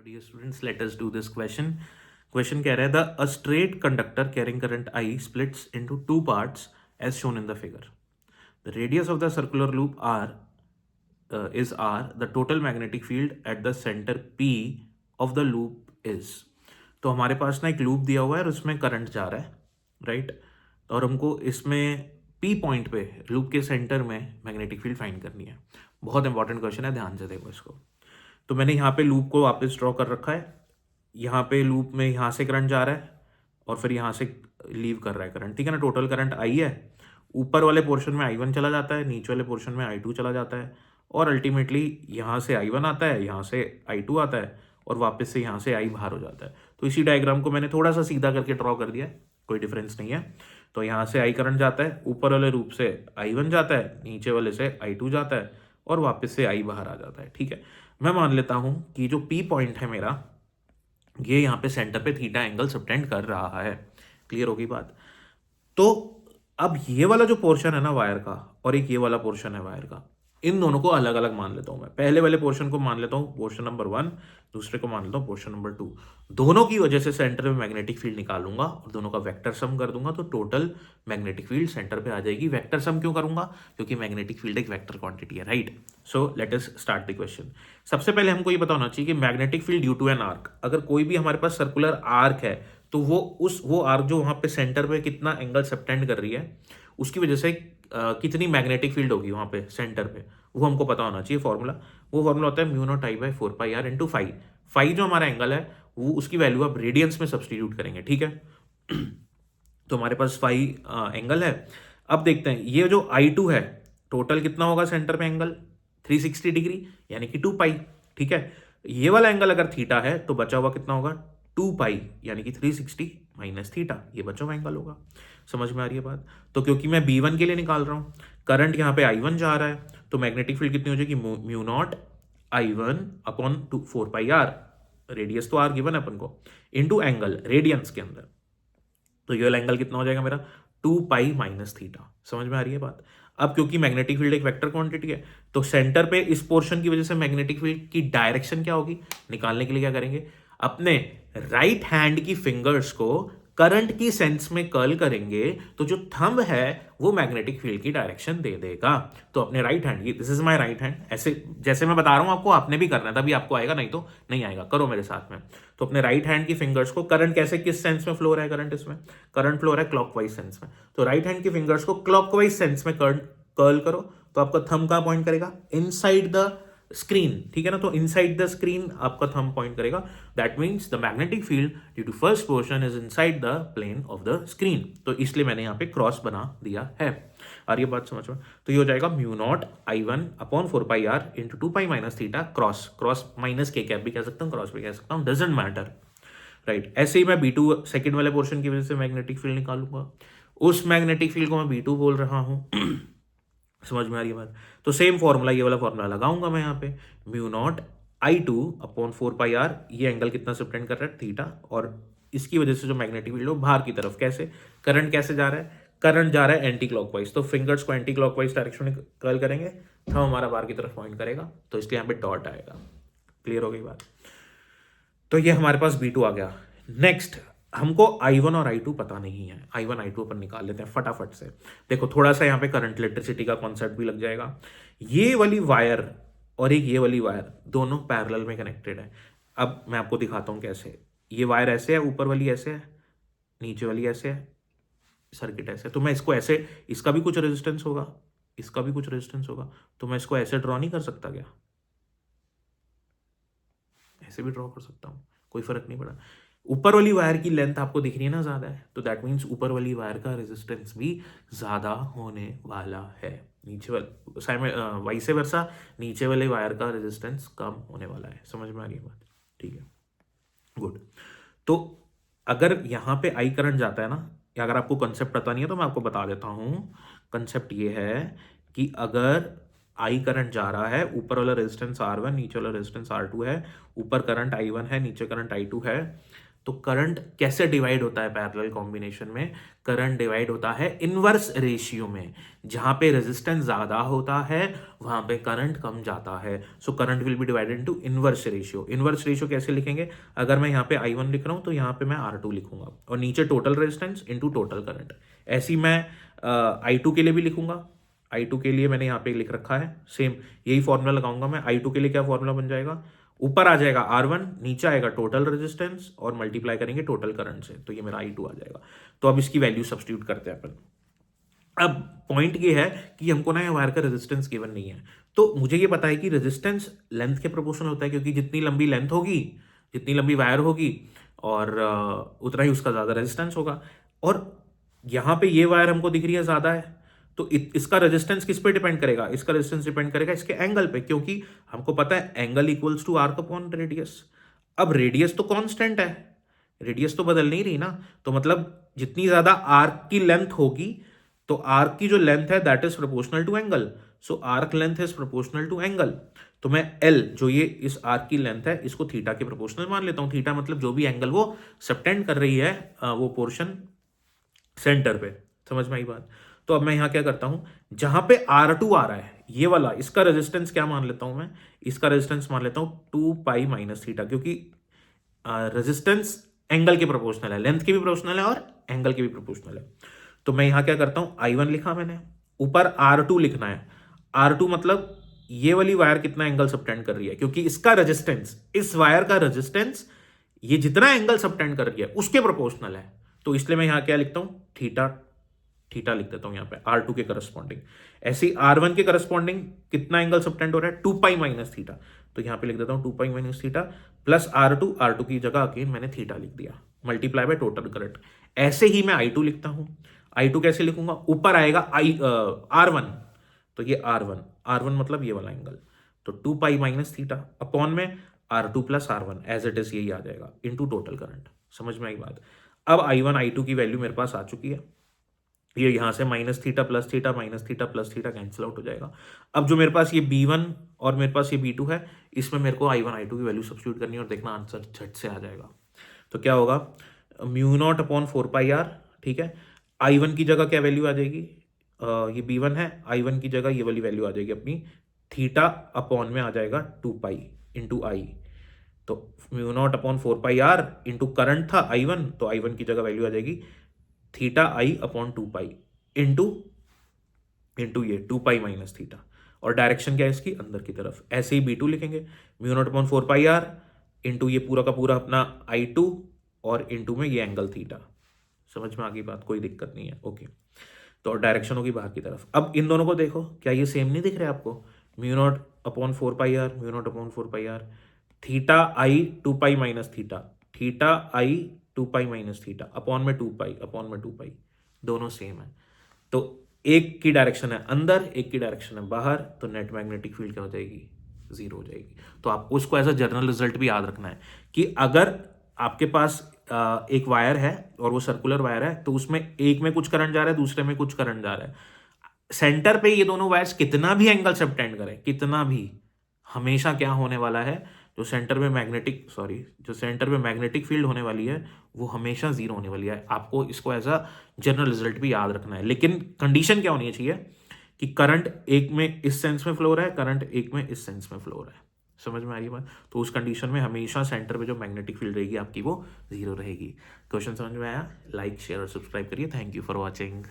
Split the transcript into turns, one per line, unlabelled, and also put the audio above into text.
Dear students, let us do this question. Question कह रहा है a straight conductor carrying current I splits into two parts as shown in the figure. The radius of the circular loop is R. The total magnetic field at the center P of the loop is. तो हमारे पास ना एक loop दिया हुआ है और उसमें current जा रहा है, राइट? और हमको इसमें P पॉइंट पे लूप के सेंटर में मैग्नेटिक फील्ड फाइंड करनी है. बहुत इंपॉर्टेंट क्वेश्चन है, ध्यान से देखो इसको. तो मैंने यहाँ पे लूप को वापस ड्रॉ कर रखा है. यहाँ पे लूप में यहाँ से करंट जा रहा है और फिर यहाँ से लीव कर रहा है करंट, ठीक है ना. टोटल करंट आई है. ऊपर वाले पोर्शन में I1 चला जाता है, नीचे वाले पोर्शन में I2 चला जाता है और अल्टीमेटली यहाँ से I1 आता है, यहाँ से I2 आता है और वापस से यहाँ से I बाहर हो जाता है. तो इसी डायग्राम को मैंने थोड़ा सा सीधा करके ड्रॉ कर दिया, कोई डिफरेंस नहीं है. तो यहाँ से I करंट जाता है, ऊपर वाले रूप से I1 जाता है, नीचे वाले से I2 जाता है और वापस से I बाहर आ जाता है, ठीक है. मैं मान लेता हूँ कि जो P पॉइंट है मेरा, ये यहाँ पे सेंटर पे थीटा एंगल सबटेंड कर रहा है. क्लियर होगी बात? तो अब ये वाला जो पोर्शन है ना वायर का और एक ये वाला पोर्शन है वायर का, इन दोनों को अलग अलग मान लेता हूं मैं. पहले वाले पोर्शन को मान लेता हूं पोर्शन नंबर 1, दूसरे को मान लेता हूं पोर्शन नंबर 2. दोनों की वजह से सेंटर में मैग्नेटिक फील्ड निकालूंगा और दोनों का वेक्टर सम कर दूंगा, तो टोटल मैग्नेटिक फील्ड सेंटर पे आ जाएगी. वेक्टर सम क्यों करूंगा? क्योंकि मैग्नेटिक फील्ड एक वेक्टर क्वांटिटी है, right? So let us start the question. सबसे पहले हमको ये बताना चाहिए कि magnetic field due to an arc, अगर कोई भी हमारे पास सर्कुलर आर्क है तो वो आर्क जो वहां पे सेंटर पे कितना एंगल सबटेंड कर रही है, उसकी वजह से कितनी मैग्नेटिक फील्ड होगी वहां पे सेंटर पे, वो हमको पता होना चाहिए. फॉर्मूला, वो फॉर्मूला होता है mu not I by 4πr into phi. Phi जो हमारा एंगल है वो उसकी वैल्यू आप रेडियंस में सब्सटीट्यूट करेंगे, ठीक है. तो हमारे पास फाई एंगल है. अब देखते हैं ये जो I2 है, टोटल कितना होगा सेंटर पे एंगल? 360 डिग्री यानी कि 2 पाई, ठीक है. ये वाला एंगल अगर थीटा है तो बचा हुआ कितना होगा? 2 पाई यानी कि 360 माइनस थीटा, ये बचा हुआ एंगल होगा. समझ में आ रही है बात? तो क्योंकि मैं B1 के लिए निकाल रहा हूं, करंट यहाँ पे I1 जा रहा है, तो मैग्नेटिक फील्ड कितनी हो जाएगी? Mu naught I1 upon 4πr, radius तो आर गिवन है अपन को, इनटू एंगल रेडियंस के अंदर. तो ये वाला एंगल कितना हो जाएगा मेरा? 2 पाई माइनस थीटा. समझ में आ रही है बात? अब क्योंकि मैग्नेटिक फील्ड एक वेक्टर क्वांटिटी है, तो सेंटर पे इस पोर्शन की वजह से मैग्नेटिक फील्ड की डायरेक्शन क्या होगी निकालने के लिए क्या करेंगे? अपने राइट हैंड की फिंगर्स को करंट की सेंस में कर्ल करेंगे, तो जो थंब है वो मैग्नेटिक फील्ड की डायरेक्शन दे देगा. तो अपने right hand, this is my right hand, ऐसे जैसे मैं बता रहा हूं आपको, आपने भी करना है, तभी आपको आएगा, नहीं तो नहीं आएगा. करो मेरे साथ में. तो अपने राइट हैंड की फिंगर्स को, करंट कैसे, किस सेंस में फ्लो हो रहा है करंट? इसमें करंट फ्लो हो रहा है क्लॉकवाइज सेंस में. तो राइट हैंड की फिंगर्स को क्लॉकवाइज सेंस में कर्ल करो, तो आपका थंब कहां पॉइंट करेगा? इनसाइड द स्क्रीन, ठीक है ना. तो इनसाइड द स्क्रीन आपका थंब पॉइंट करेगा. That means the magnetic field due to first portion is inside the plane of the screen. तो इसलिए मैंने यहाँ पे क्रॉस बना दिया है. आ रही है बात समझ में? तो ये हो जाएगा mu naught I1 upon 4πr into 2 pi minus theta, cross cross minus के कैप भी कह सकता हूँ, क्रॉस भी कह सकता हूँ, डजेंट मैटर, राइट. ऐसे ही मैं B2 सेकेंड वाले पोर्शन की वजह से मैग्नेटिक फील्ड निकालूंगा. उस मैग्नेटिक फील्ड को मैं B2 बोल रहा हूँ. समझ में आ रही है बात? तो सेम फॉर्मूला, ये वाला फॉर्मूला लगाऊंगा मैं यहाँ पे. Mu naught I2 upon 4πr, ये एंगल कितना सबटेंड कर रहा है? थीटा. और इसकी वजह से जो मैग्नेटिक फील्ड हो बाहर की तरफ, कैसे? करंट कैसे जा रहा है? करंट जा रहा है एंटी क्लॉकवाइज, तो फिंगर्स को एंटी क्लॉकवाइज डायरेक्शन में कर्ल करेंगे, थंब हमारा बाहर की तरफ पॉइंट करेगा, तो इसलिए यहाँ पे डॉट आएगा. क्लियर हो गई बात? तो ये हमारे पास B2 आ गया. नेक्स्ट, हमको I1 और I2 पता नहीं है. I1 I2 अपन निकाल लेते हैं फटाफट से. देखो थोड़ा सा यहाँ पे करंट इलेक्ट्रिसिटी का कॉन्सेप्ट भी लग जाएगा. ये वाली वायर और एक ये वाली वायर दोनों पैरेलल में कनेक्टेड है. अब मैं आपको दिखाता हूँ कैसे. ये वायर ऐसे है, ऊपर वाली ऐसे है, नीचे वाली ऐसे है, सर्किट ऐसे. तो मैं इसको ऐसे, इसका भी कुछ रेजिस्टेंस होगा, इसका भी कुछ रेजिस्टेंस होगा, तो मैं इसको ऐसे ड्रॉ नहीं कर सकता क्या? ऐसे भी ड्रॉ कर सकता हूँ, कोई फर्क नहीं पड़ा. ऊपर वाली वायर की लेंथ आपको दिख रही है ना ज्यादा है, तो दैट मीन्स ऊपर वाली वायर का रेजिस्टेंस भी ज्यादा होने वाला है. नीचे वाले वाइसे वर्सा, नीचे वाले वायर का रेजिस्टेंस कम होने वाला है. समझ में आ रही है बात? ठीक है, गुड. तो अगर यहाँ पे आई करंट जाता है ना, या अगर आपको कंसेप्ट पता नहीं है तो मैं आपको बता देता हूँ. कंसेप्ट ये है कि अगर आई करंट जा रहा है, ऊपर वाला रेजिस्टेंस R1, नीचे वाला रेजिस्टेंस R2 है, ऊपर करंट I1 है, नीचे करंट I2 है, तो करंट कैसे डिवाइड होता है पैरेलल कॉम्बिनेशन में? करंट डिवाइड होता है इनवर्स रेशियो में। जहां पे रेजिस्टेंस ज्यादा होता है वहां पे करंट कम जाता है। So current will be divided into inverse ratio. Inverse ratio कैसे लिखेंगे? अगर मैं यहाँ पे I1 लिख रहा हूं तो यहाँ पे मैं R2 लिखूंगा और नीचे total resistance into total current. ऐसे ही मैं I2 के लिए भी लिखूंगा। I2 के लिए मैंने यहाँ पे लिख रखा है, सेम यही फॉर्मूला लगाऊंगा मैं। I2 के लिए क्या फॉर्मूला बन जाएगा? ऊपर आ जाएगा R1, नीचे आएगा टोटल रेजिस्टेंस और मल्टीप्लाई करेंगे टोटल करंट से, तो ये मेरा I2 आ जाएगा। तो अब इसकी वैल्यू सब्स्टिट्यूट करते हैं अपन। अब पॉइंट ये है कि हमको ना वायर का रेजिस्टेंस गिवन नहीं है, तो मुझे ये पता है कि रेजिस्टेंस लेंथ के प्रोपोर्शनल होता है, क्योंकि जितनी लंबी लेंथ होगी, जितनी लंबी वायर होगी और उतना ही उसका ज्यादा रेजिस्टेंस होगा। और यहाँ पे ये वायर हमको दिख रही है ज्यादा है, तो इसका रेजिस्टेंस किस पे डिपेंड करेगा? इसका रेजिस्टेंस डिपेंड करेगा इसके एंगल पे, क्योंकि हमको पता है angle equals to arc upon radius. अब रेडियस तो कांस्टेंट है, रेडियस तो बदल नहीं रही ना, तो मतलब जितनी ज्यादा आर्क की लेंथ होगी तो आर्क की जो लेंथ है that is proportional to angle. So arc length is proportional to angle. तो मैं L जो ये इस आर्क की लेंथ है इसको थीटा के प्रोपोर्शनल मान लेता हूं। थीटा मतलब जो भी एंगल वो सबटेंड कर रही है वो पोर्शन सेंटर पे। समझ में आई बात? तो अब मैं यहां क्या करता हूं, जहां पे R2 आ रहा है ये वाला, इसका रेजिस्टेंस क्या मान लेता हूं मैं? इसका रेजिस्टेंस मान लेता हूं 2 पाई माइनस थीटा, क्योंकि रेजिस्टेंस एंगल के प्रोपोर्शनल है, लेंथ के भी प्रोपोर्शनल है और एंगल के भी प्रोपोर्शनल है। तो मैं यहां क्या करता हूं, I1 लिखा मैंने, ऊपर R2 लिखना है। R2 मतलब ये वाली वायर कितना एंगल सबटेंड कर रही है, क्योंकि इसका रेजिस्टेंस, इस वायर का रेजिस्टेंस ये जितना एंगल सबटेंड कर रही है उसके प्रोपोर्शनल है। तो इसलिए मैं यहां क्या लिखता हूं, थीटा। थीटा लिख देता हूं यहां पे R2 के करस्पॉन्डिंग। ऐसे ही R1 के करस्पॉन्डिंग कितना एंगल सबटेंड हो रहा है? 2 पाई माइनस थीटा। तो यहां पे लिख देता हूं 2 pi minus theta plus R2 की जगह अगेन मैंने थीटा लिख दिया, मल्टीप्लाई बाय टोटल करंट। ऐसे ही मैं I2 लिखता हूं। I2 कैसे लिखूंगा? ऊपर आएगा R1, तो ये R1 मतलब ये वाला एंगल, तो 2 पाई माइनस थीटा अपॉन में R2 plus R1 as it is यही आ जाएगा इनटू टोटल करंट। समझ में आई बात? अब I1 I2 की वैल्यू मेरे पास आ चुकी है। ये यहां से minus theta plus theta minus theta plus theta cancel out हो जाएगा। अब जो मेरे पास ये B1 और मेरे पास ये B2 है, इसमें मेरे को I1 I2 की वैल्यू सब्स्टिट्यूट करनी है और देखना आंसर झट से आ जाएगा। तो क्या होगा, mu not upon 4 pi R. ठीक है, I1 की जगह क्या वैल्यू आ जाएगी? ये B1 है, I1 की जगह ये वाली वैल्यू आ जाएगी अपनी, थीटा अपॉन में आ जाएगा 2 पाई इंटू आई। तो mu not upon 4 pi R into current था I1, तो I1 की जगह वैल्यू आ जाएगी theta I upon 2 pi into into ये 2 पाई माइनस थीटा, और डायरेक्शन क्या है इसकी? अंदर की तरफ। ऐसे ही B2 लिखेंगे, mu not upon 4 pi R into ये पूरा का पूरा अपना I2 और इंटू में ये एंगल थीटा। समझ में आ गई बात? कोई दिक्कत नहीं है, ओके। तो डायरेक्शन होगी बाहर की तरफ। अब इन दोनों को देखो, क्या ये सेम नहीं दिख रहे आपको? Mu not upon 4 pi R, mu not upon 4 pi R, theta I 2 pi minus theta, theta I 2 pi minus theta upon में 2 पाई अपॉन में 2 पाई, दोनों सेम है। तो एक की डायरेक्शन है अंदर, एक की डायरेक्शन है बाहर, तो नेट मैग्नेटिक फील्ड क्या हो जाएगी? 0 हो जाएगी। तो आपको इसको एज अ जनरल रिजल्ट भी याद रखना है कि अगर आपके पास एक वायर है और वो सर्कुलर वायर है, तो उसमें एक में कुछ करंट जा रहा है, दूसरे में कुछ करंट जा रहा है, सेंटर पे ये दोनों वायर्स कितना भी एंगल सबटेंड करें, कितना भी, हमेशा क्या होने वाला है, जो सेंटर में मैग्नेटिक फील्ड होने वाली है वो हमेशा 0 होने वाली है। आपको इसको एज अ जनरल रिजल्ट भी याद रखना है। लेकिन कंडीशन क्या होनी चाहिए कि करंट एक में इस सेंस में फ्लो हो रहा है, करंट एक में इस सेंस में फ्लो हो रहा है। समझ में आ रही बात? तो उस कंडीशन में हमेशा सेंटर पे जो मैग्नेटिक फील्ड रहेगी आपकी वो 0 रहेगी। क्वेश्चन समझ में आया? लाइक शेयर और सब्सक्राइब करिए। Thank you for watching.